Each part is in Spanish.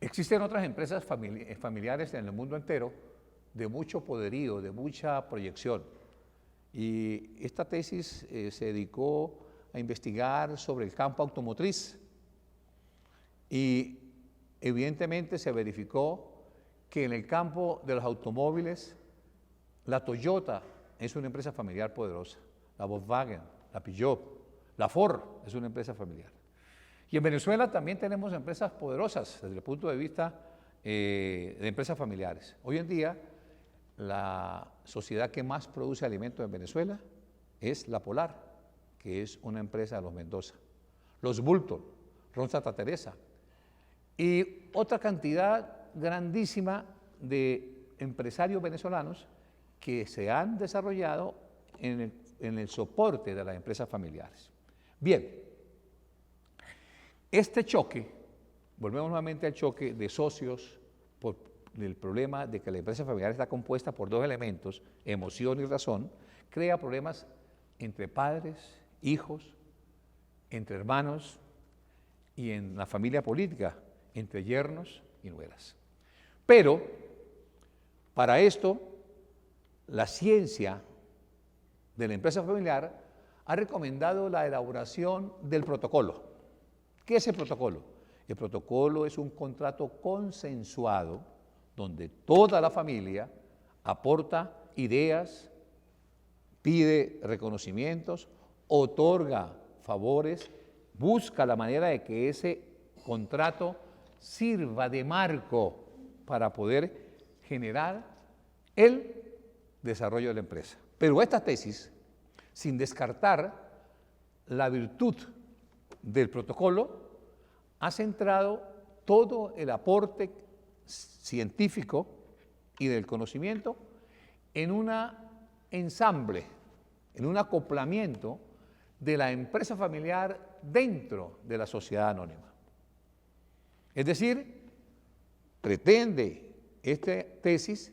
Existen otras empresas familiares en el mundo entero de mucho poderío, de mucha proyección. Y esta tesis se dedicó a investigar sobre el campo automotriz y evidentemente se verificó que en el campo de los automóviles la Toyota es una empresa familiar poderosa, la Volkswagen, la Peugeot, la Ford es una empresa familiar. Y en Venezuela también tenemos empresas poderosas desde el punto de vista de empresas familiares. Hoy en día la sociedad que más produce alimentos en Venezuela es La Polar, que es una empresa de los Mendoza, los Bulton, Ron Santa Teresa y otra cantidad grandísima de empresarios venezolanos que se han desarrollado en el soporte de las empresas familiares. Bien, este choque, volvemos nuevamente al choque de socios por el problema de que la empresa familiar está compuesta por dos elementos, emoción y razón, crea problemas entre padres, hijos, entre hermanos y en la familia política, entre yernos y nueras. Pero, para esto, la ciencia de la empresa familiar ha recomendado la elaboración del protocolo. ¿Qué es el protocolo? El protocolo es un contrato consensuado donde toda la familia aporta ideas, pide reconocimientos, otorga favores, busca la manera de que ese contrato sirva de marco para poder generar el desarrollo de la empresa. Pero esta tesis, sin descartar la virtud del protocolo, ha centrado todo el aporte científico y del conocimiento en un ensamble, en un acoplamiento de la empresa familiar dentro de la sociedad anónima. Es decir, pretende esta tesis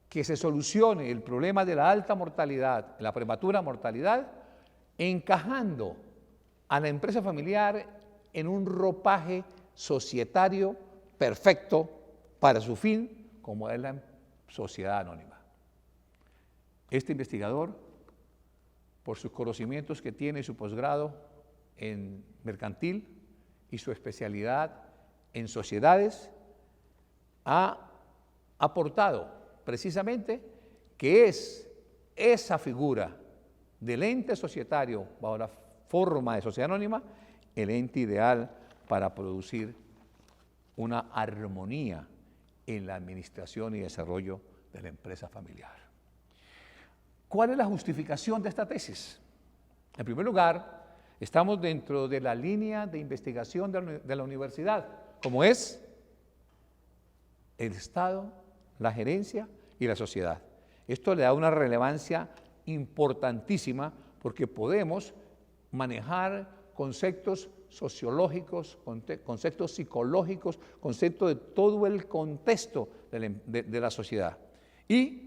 que se solucione el problema de la alta mortalidad, la prematura mortalidad, encajando a la empresa familiar en un ropaje societario perfecto para su fin, como es la sociedad anónima. Este investigador, por sus conocimientos que tiene y su posgrado en mercantil y su especialidad en sociedades, ha aportado precisamente que es esa figura del ente societario bajo la forma de sociedad anónima el ente ideal para producir una armonía en la administración y desarrollo de la empresa familiar. ¿Cuál es la justificación de esta tesis? En primer lugar, estamos dentro de la línea de investigación de la universidad, como es el Estado, la gerencia y la sociedad. Esto le da una relevancia importantísima porque podemos manejar conceptos sociológicos, conceptos psicológicos, conceptos de todo el contexto de la sociedad. Y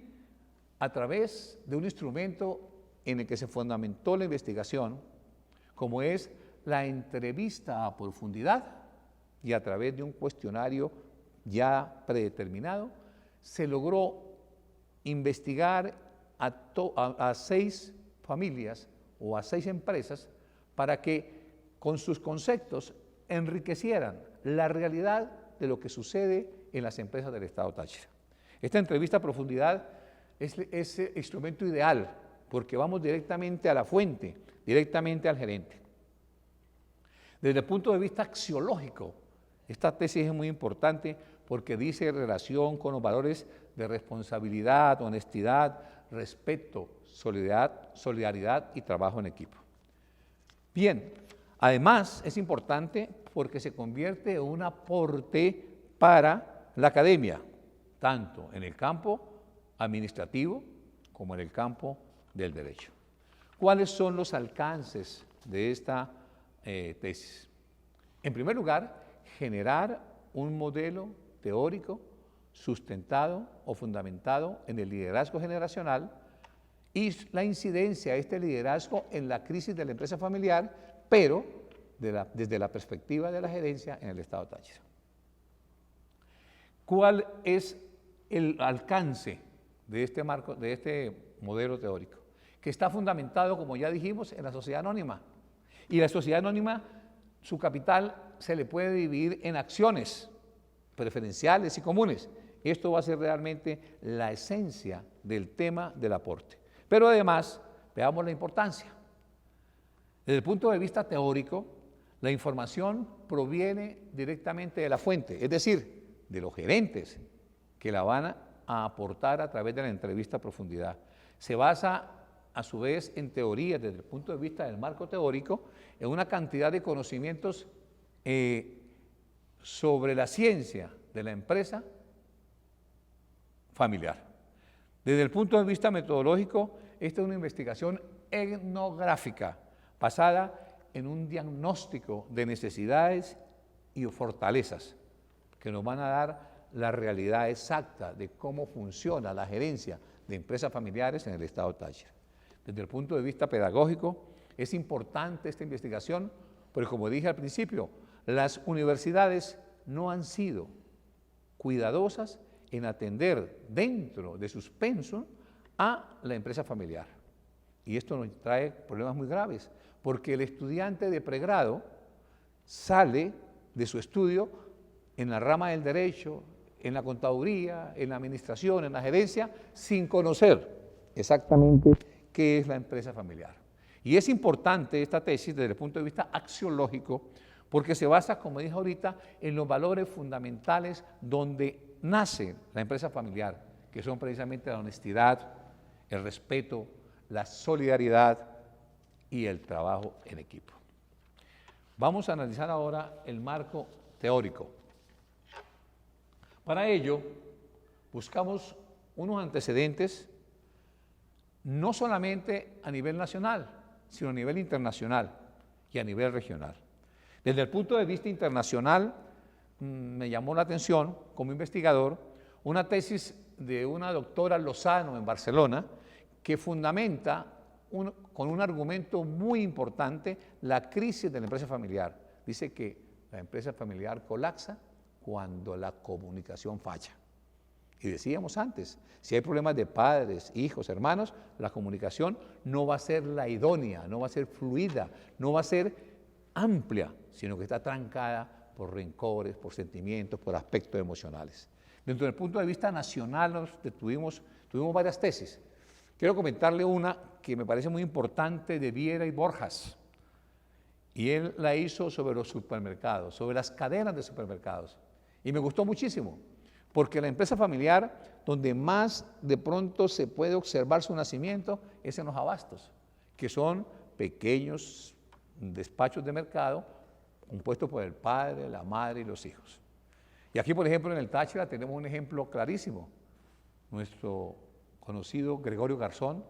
a través de un instrumento en el que se fundamentó la investigación, como es la entrevista a profundidad, y a través de un cuestionario ya predeterminado, se logró investigar a 6 familias o a 6 empresas para que con sus conceptos enriquecieran la realidad de lo que sucede en las empresas del Estado Táchira. Esta entrevista a profundidad es el instrumento ideal porque vamos directamente a la fuente, directamente al gerente. Desde el punto de vista axiológico, esta tesis es muy importante porque dice relación con los valores de responsabilidad, honestidad, respeto, solidaridad y trabajo en equipo. Bien, además es importante porque se convierte en un aporte para la academia, tanto en el campo administrativo como en el campo del derecho. ¿Cuáles son los alcances de esta tesis? En primer lugar, generar un modelo teórico sustentado o fundamentado en el liderazgo generacional y la incidencia de este liderazgo en la crisis de la empresa familiar, pero desde la perspectiva de la gerencia en el Estado Táchira. ¿Cuál es el alcance de este marco, de este modelo teórico? Que está fundamentado, como ya dijimos, en la sociedad anónima. Y la sociedad anónima, su capital se le puede dividir en acciones preferenciales y comunes. Esto va a ser realmente la esencia del tema del aporte. Pero además, veamos la importancia. Desde el punto de vista teórico, la información proviene directamente de la fuente, es decir, de los gerentes que la van a aportar a través de la entrevista a profundidad. Se basa, a su vez, en teorías, desde el punto de vista del marco teórico, en una cantidad de conocimientos sobre la ciencia de la empresa familiar. Desde el punto de vista metodológico, esta es una investigación etnográfica basada en un diagnóstico de necesidades y fortalezas que nos van a dar la realidad exacta de cómo funciona la gerencia de empresas familiares en el estado Táchira. Desde el punto de vista pedagógico, es importante esta investigación, porque como dije al principio, las universidades no han sido cuidadosas en atender dentro de sus pensum a la empresa familiar. Y esto nos trae problemas muy graves, porque el estudiante de pregrado sale de su estudio en la rama del derecho, en la contaduría, en la administración, en la gerencia, sin conocer exactamente qué es la empresa familiar. Y es importante esta tesis desde el punto de vista axiológico, porque se basa, como dije ahorita, en los valores fundamentales donde nace la empresa familiar, que son precisamente la honestidad, el respeto, la solidaridad y el trabajo en equipo. Vamos a analizar ahora el marco teórico. Para ello, buscamos unos antecedentes no solamente a nivel nacional, sino a nivel internacional y a nivel regional. Desde el punto de vista internacional, me llamó la atención como investigador una tesis de una doctora Lozano en Barcelona que fundamenta con un argumento muy importante la crisis de la empresa familiar. Dice que la empresa familiar colapsa cuando la comunicación falla. Y decíamos antes, si hay problemas de padres, hijos, hermanos, la comunicación no va a ser la idónea, no va a ser fluida, no va a ser amplia, sino que está trancada por rencores, por sentimientos, por aspectos emocionales. Dentro del punto de vista nacional tuvimos varias tesis. Quiero comentarle una que me parece muy importante de Viera y Borjas. Y él la hizo sobre los supermercados, sobre las cadenas de supermercados. Y me gustó muchísimo, porque la empresa familiar, donde más de pronto se puede observar su nacimiento, es en los abastos, que son pequeños despachos de mercado compuestos por el padre, la madre y los hijos. Y aquí, por ejemplo, en el Táchira tenemos un ejemplo clarísimo. Nuestro conocido Gregorio Garzón,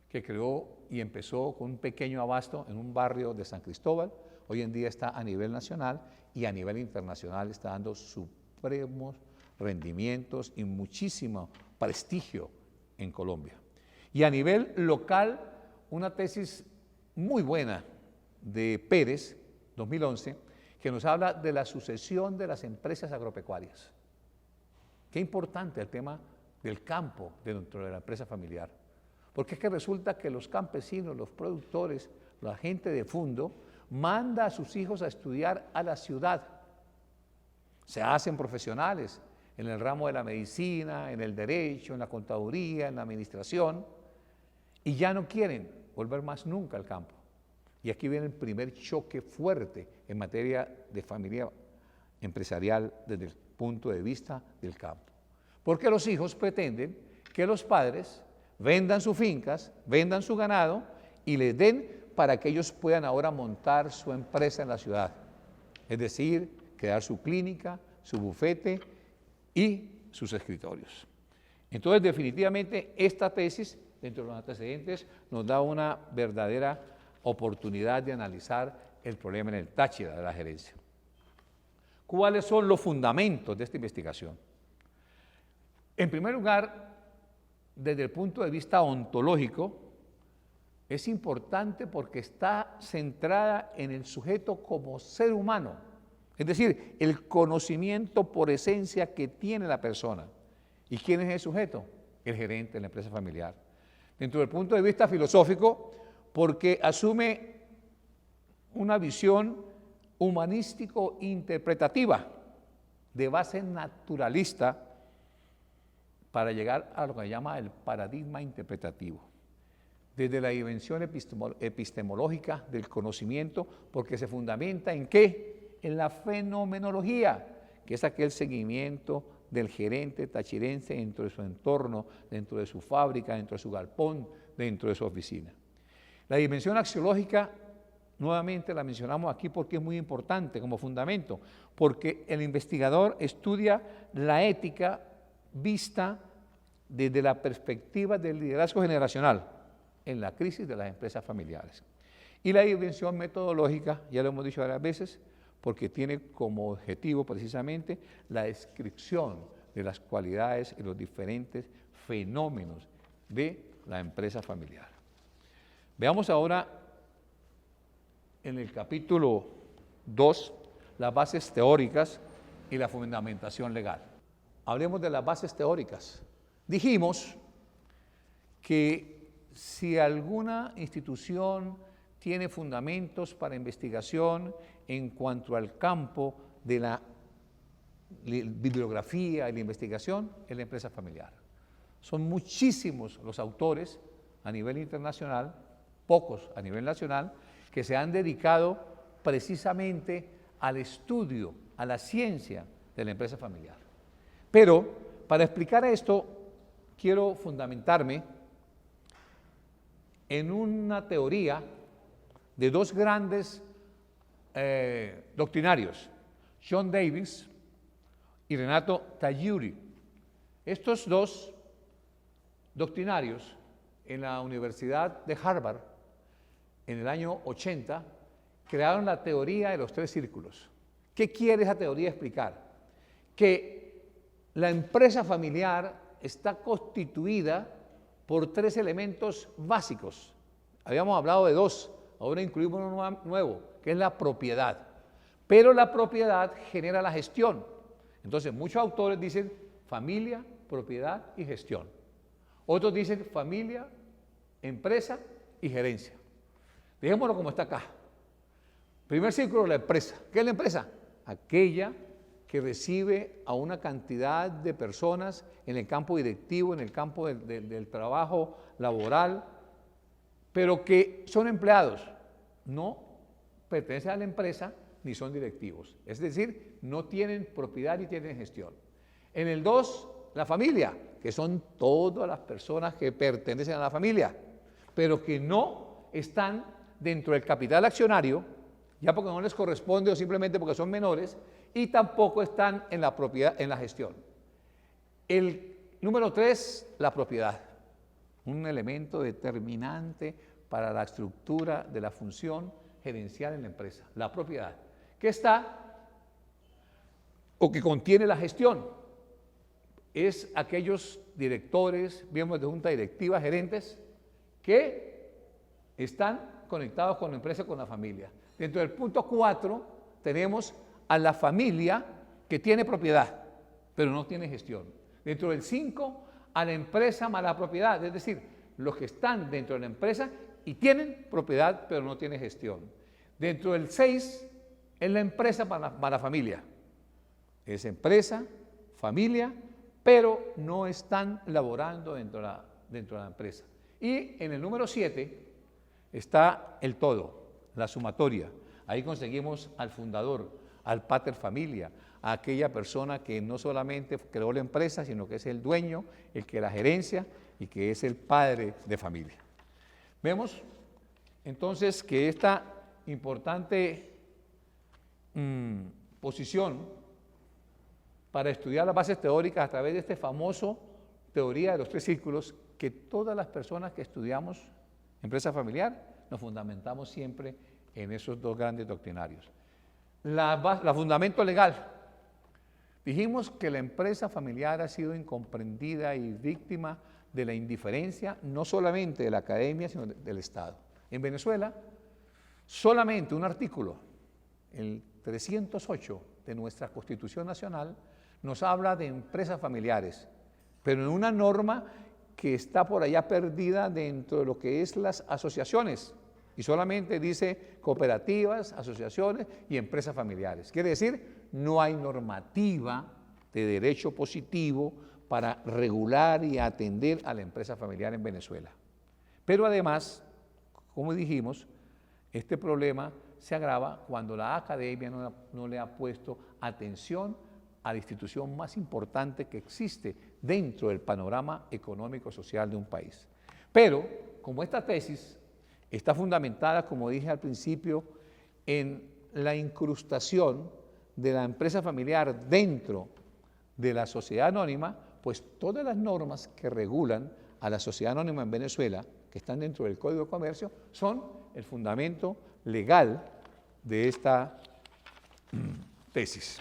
que creó y empezó con un pequeño abasto en un barrio de San Cristóbal, hoy en día está a nivel nacional y a nivel internacional está dando supremos rendimientos y muchísimo prestigio en Colombia. Y a nivel local, una tesis muy buena de Pérez, 2011, que nos habla de la sucesión de las empresas agropecuarias. Qué importante el tema del campo dentro de la empresa familiar, porque es que resulta que los campesinos, los productores, la gente de fondo, manda a sus hijos a estudiar a la ciudad. Se hacen profesionales en el ramo de la medicina, en el derecho, en la contaduría, en la administración, y ya no quieren volver más nunca al campo. Y aquí viene el primer choque fuerte en materia de familia empresarial desde el punto de vista del campo. Porque los hijos pretenden que los padres vendan sus fincas, vendan su ganado y les den para que ellos puedan ahora montar su empresa en la ciudad. Es decir, crear su clínica, su bufete y sus escritorios. Entonces, definitivamente, esta tesis, dentro de los antecedentes, nos da una verdadera oportunidad de analizar el problema en el Táchira de la gerencia. ¿Cuáles son los fundamentos de esta investigación? En primer lugar, desde el punto de vista ontológico, es importante porque está centrada en el sujeto como ser humano, Es decir, el conocimiento por esencia que tiene la persona. ¿Y quién es el sujeto? El gerente de la empresa familiar. Dentro del punto de vista filosófico, porque asume una visión humanístico-interpretativa de base naturalista para llegar a lo que se llama el paradigma interpretativo. Desde la dimensión epistemológica del conocimiento, porque se fundamenta ¿en qué? En la fenomenología, que es aquel seguimiento del gerente tachirense dentro de su entorno, dentro de su fábrica, dentro de su galpón, dentro de su oficina. La dimensión axiológica, nuevamente la mencionamos aquí porque es muy importante como fundamento, porque el investigador estudia la ética vista desde la perspectiva del liderazgo generacional en la crisis de las empresas familiares. Y la dimensión metodológica, ya lo hemos dicho varias veces, porque tiene como objetivo precisamente la descripción de las cualidades y los diferentes fenómenos de la empresa familiar. Veamos ahora en el capítulo 2 las bases teóricas y la fundamentación legal. Hablemos de las bases teóricas. Dijimos que si alguna institución tiene fundamentos para investigación en cuanto al campo de la bibliografía y la investigación, es la empresa familiar. Son muchísimos los autores a nivel internacional, pocos a nivel nacional, que se han dedicado precisamente al estudio, a la ciencia de la empresa familiar. Pero para explicar esto, quiero fundamentarme en una teoría de dos grandes doctrinarios, John Davis y Renato Tagliuri. Estos dos doctrinarios en la Universidad de Harvard, en el año 80, crearon la teoría de los tres círculos. ¿Qué quiere esa teoría explicar? Que la empresa familiar está constituida por tres elementos básicos. Habíamos hablado de dos, ahora incluimos uno nuevo, que es la propiedad. Pero la propiedad genera la gestión. Entonces, muchos autores dicen familia, propiedad y gestión. Otros dicen familia, empresa y gerencia. Dejémoslo como está acá. Primer círculo, la empresa. ¿Qué es la empresa? Aquella que recibe a una cantidad de personas en el campo directivo, en el campo del trabajo laboral, pero que son empleados, no pertenecen a la empresa ni son directivos. Es decir, no tienen propiedad ni tienen gestión. En el 2, la familia, que son todas las personas que pertenecen a la familia, pero que no están dentro del capital accionario, ya porque no les corresponde o simplemente porque son menores, y tampoco están en la propiedad, en la gestión. El número 3, la propiedad, un elemento determinante para la estructura de la función gerencial en la empresa, la propiedad, que está o que contiene la gestión. Es aquellos directores, miembros de junta directiva, gerentes, que están conectados con la empresa, con la familia. Dentro del punto 4 tenemos a la familia que tiene propiedad, pero no tiene gestión. Dentro del 5, a la empresa más la propiedad, es decir, los que están dentro de la empresa y tienen propiedad, pero no tienen gestión. Dentro del 6, es la empresa para la familia. Es empresa, familia, pero no están laborando dentro de la empresa. Y en el número 7 está el todo, la sumatoria. Ahí conseguimos al fundador, al pater familia, a aquella persona que no solamente creó la empresa, sino que es el dueño, el que la gerencia y que es el padre de familia. Vemos entonces que esta importante posición para estudiar las bases teóricas a través de este famoso teoría de los tres círculos, que todas las personas que estudiamos empresa familiar nos fundamentamos siempre en esos dos grandes doctrinarios. La fundamento legal. Dijimos que la empresa familiar ha sido incomprendida y víctima de la indiferencia no solamente de la academia, sino del Estado. En Venezuela, solamente un artículo, el 308 de nuestra Constitución Nacional nos habla de empresas familiares, pero en una norma que está por allá perdida dentro de lo que es las asociaciones, y solamente dice cooperativas, asociaciones y empresas familiares. Quiere decir, no hay normativa de derecho positivo para regular y atender a la empresa familiar en Venezuela. Pero además, como dijimos, este problema se agrava cuando la academia no le ha puesto atención a la institución más importante que existe dentro del panorama económico-social de un país. Pero, como esta tesis está fundamentada, como dije al principio, en la incrustación de la empresa familiar dentro de la sociedad anónima, pues todas las normas que regulan a la sociedad anónima en Venezuela, que están dentro del Código de Comercio, son el fundamento legal de esta tesis.